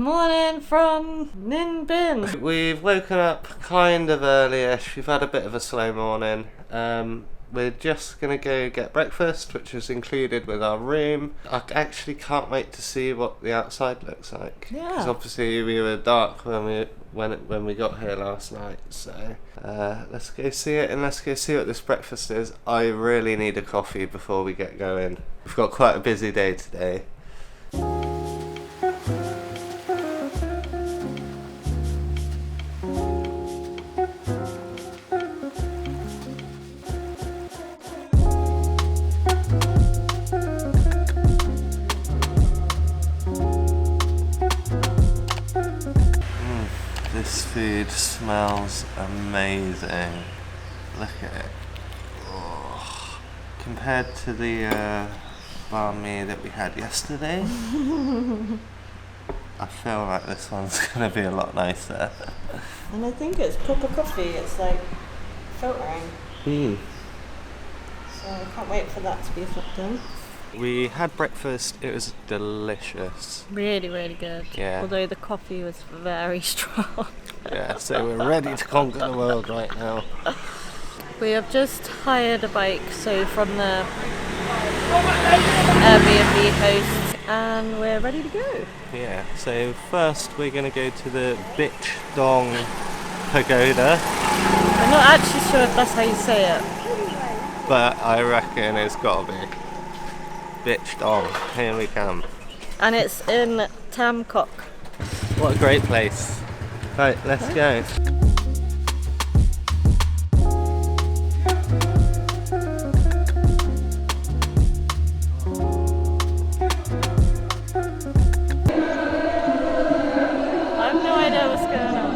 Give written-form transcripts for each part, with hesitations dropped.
Morning from Ninh Binh. We've woken up kind of early-ish. We've had a bit of a slow morning. We're just going to go get breakfast, which is included with our room. I actually can't wait to see what the outside looks like. Yeah. Because obviously we were dark when we got here last night. So let's go see it, and let's go see what this breakfast is. I really need a coffee before we get going. We've got quite a busy day today. This food smells amazing. Look at it. Oh. Compared to the banh mi that we had yesterday, I feel like this one's going to be a lot nicer. And I think it's proper coffee, it's like filtering. So I can't wait for that to be done. We had breakfast, it was delicious. Really, really good. Yeah. Although the coffee was very strong. Yeah, so we're ready to conquer the world right now. We have just hired a bike, so from the Airbnb host, and we're ready to go. Yeah, so first we're going to go to the Bich Dong Pagoda. I'm not actually sure if that's how you say it. But I reckon it's got to be. Bich Dong, here we come. And it's in Tam Coc. What a great place. Right, let's go. I have no idea what's going on.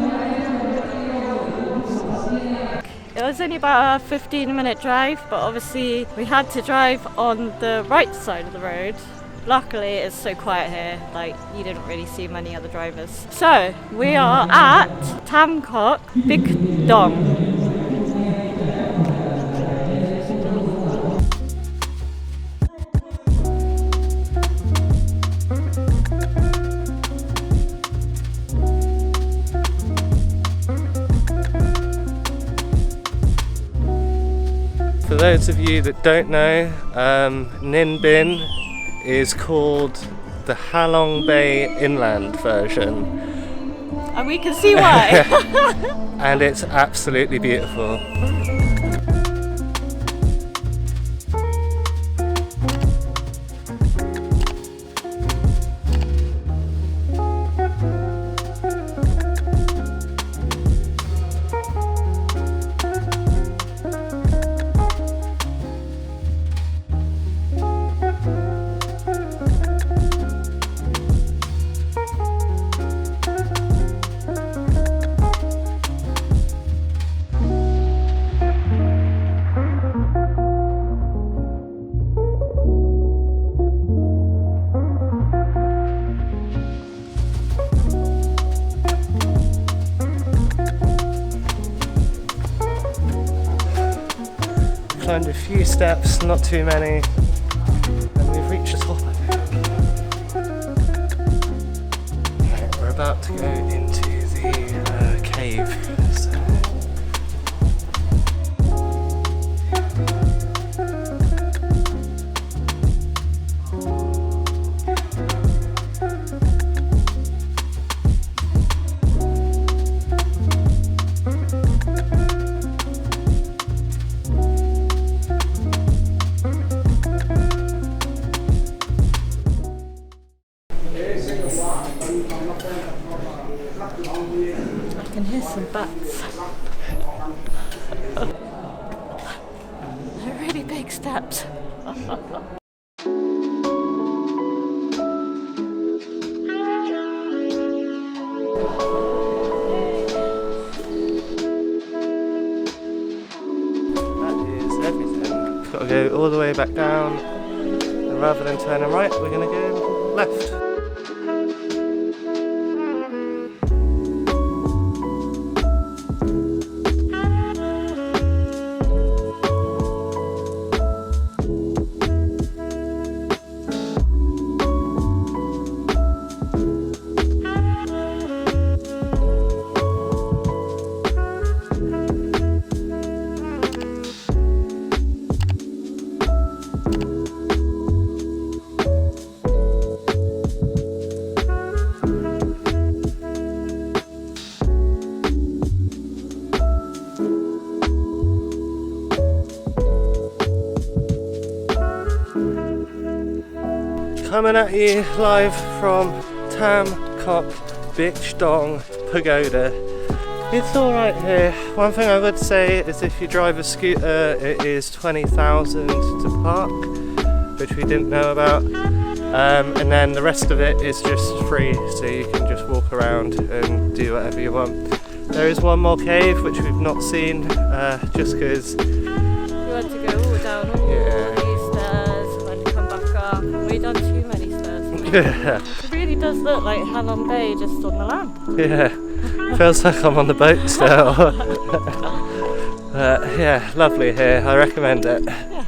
It was only about a 15-minute drive, but obviously we had to drive on the right side of the road. Luckily it's so quiet here, like you didn't really see many other drivers. So we are at Tam Coc, Bich Dong. For those of you that don't know, Ninh Binh is called the Halong Bay Inland version. And we can see why. And it's absolutely beautiful. Climbed a few steps, not too many, and we've reached the top of it. Right, we're about to go into the cave. So. I can hear some bats. They're really big steps. That is everything. We've got to go all the way back down, and rather than turning right, we're going to go left. Coming at you live from Tam Coc Bich Dong Pagoda. It's alright here. One thing I would say is if you drive a scooter, it is 20,000 to park, which we didn't know about. And then the rest of it is just free, so you can just walk around and do whatever you want. There is one more cave which we've not seen, just because We had to go all down all these stairs and then come back up. We've done too many stairs. yeah, It really does look like Halong Bay just on the land. yeah, feels like I'm on the boat still. Yeah, lovely here. I recommend it. Yeah.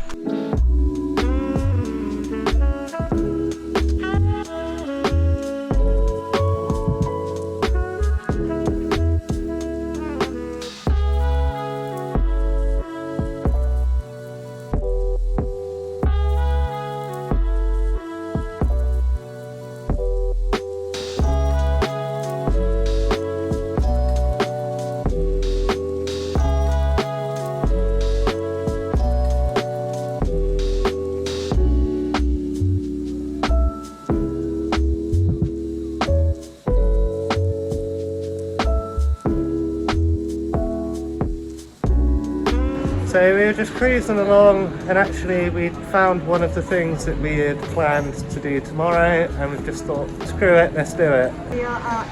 So we were just cruising along, and actually we found one of the things that we had planned to do tomorrow, and we've just thought, screw it, let's do it. We are at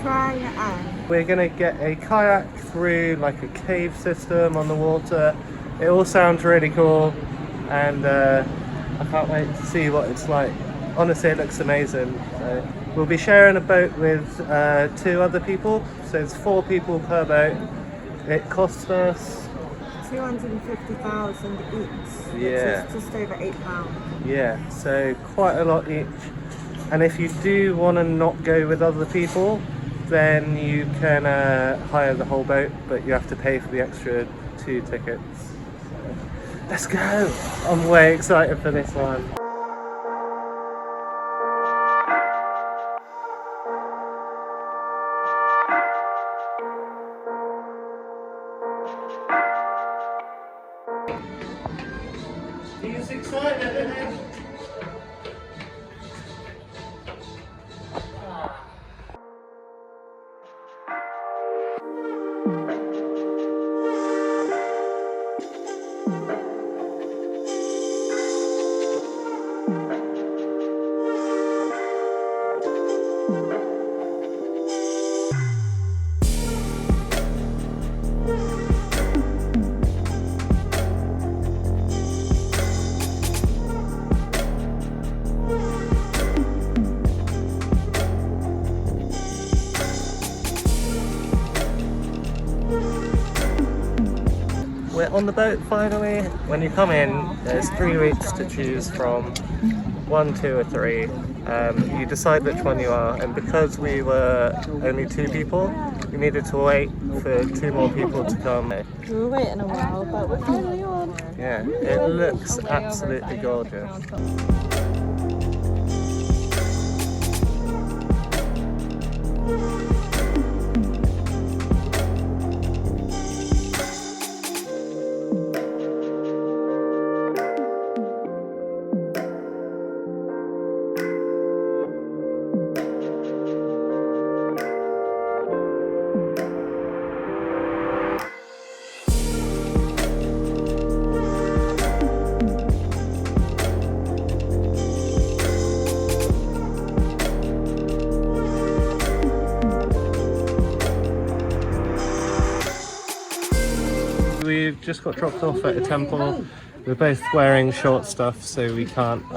Trang An. We're going to get a kayak through like a cave system on the water. It all sounds really cool, and I can't wait to see what it's like. Honestly, it looks amazing. So we'll be sharing a boat with 2 other people, so it's 4 people per boat. It costs us 250,000 each, Yeah. which is just over £8. Yeah, so quite a lot each. And if you do want to not go with other people, then you can hire the whole boat, but you have to pay for the extra 2 tickets. So, let's go! I'm way excited for this one. He's excited, isn't he? We're on the boat finally. When you come in, there's 3 routes to choose from, 1, 2 or 3. You decide which one you are, and because we were only 2 people, we needed to wait for 2 more people to come. We were waiting a while, but we're finally on. Yeah, it looks absolutely gorgeous. We've just got dropped off at a temple. We're both wearing short stuff, so we can't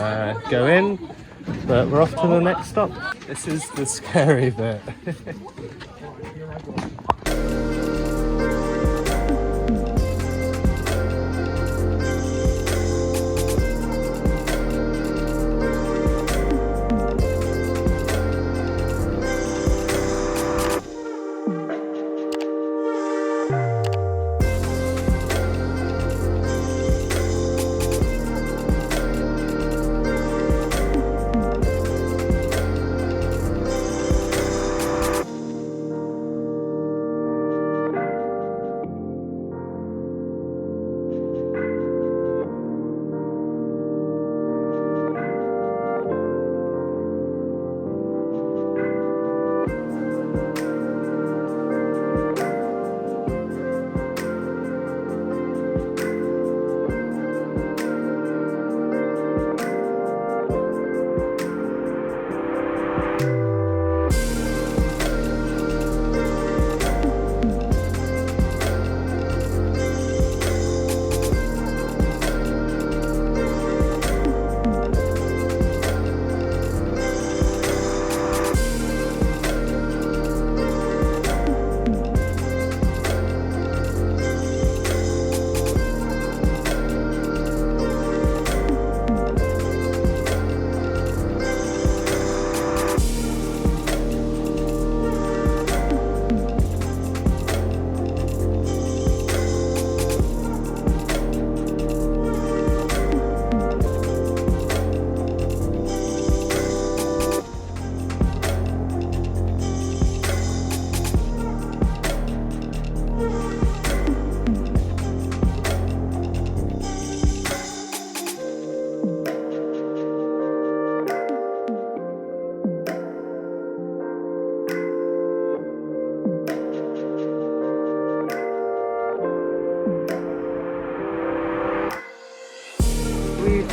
go in, but we're off to the next stop. This is the scary bit.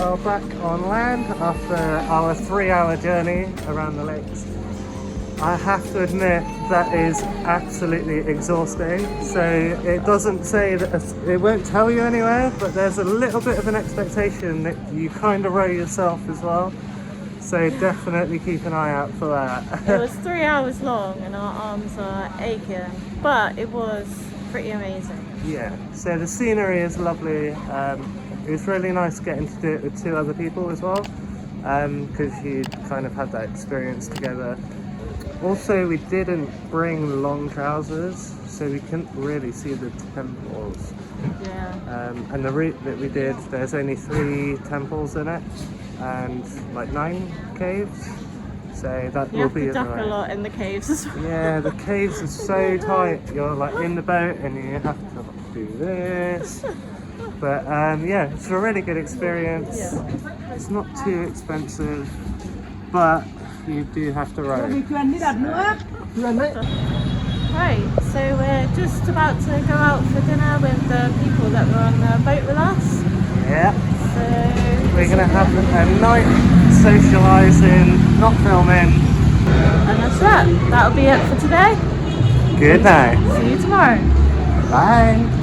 are back on land after our 3-hour journey around the lakes. I have to admit that is absolutely exhausting. So it doesn't say that, it won't tell you anywhere, but there's a little bit of an expectation that you kind of row yourself as well. So definitely keep an eye out for that. It was 3 hours long and our arms are aching, but it was pretty amazing. Yeah, so the scenery is lovely. It was really nice getting to do it with 2 other people as well, because you kind of had that experience together. Also, we didn't bring long trousers, so we couldn't really see the temples. Yeah. And the route that we did, there's only 3 temples in it, and like 9 caves. So that You will have be to duck a alright. lot in the caves as well. Yeah, the caves are so tight. You're like in the boat and you have to do this. But yeah, it's a really good experience. Yeah. It's not too expensive, but you do have to row. Right, so we're just about to go out for dinner with the people that were on the boat with us. Yeah, So we're gonna have a night socialising, not filming. and that's that. That'll be it for today. Good night. See you tomorrow. Bye.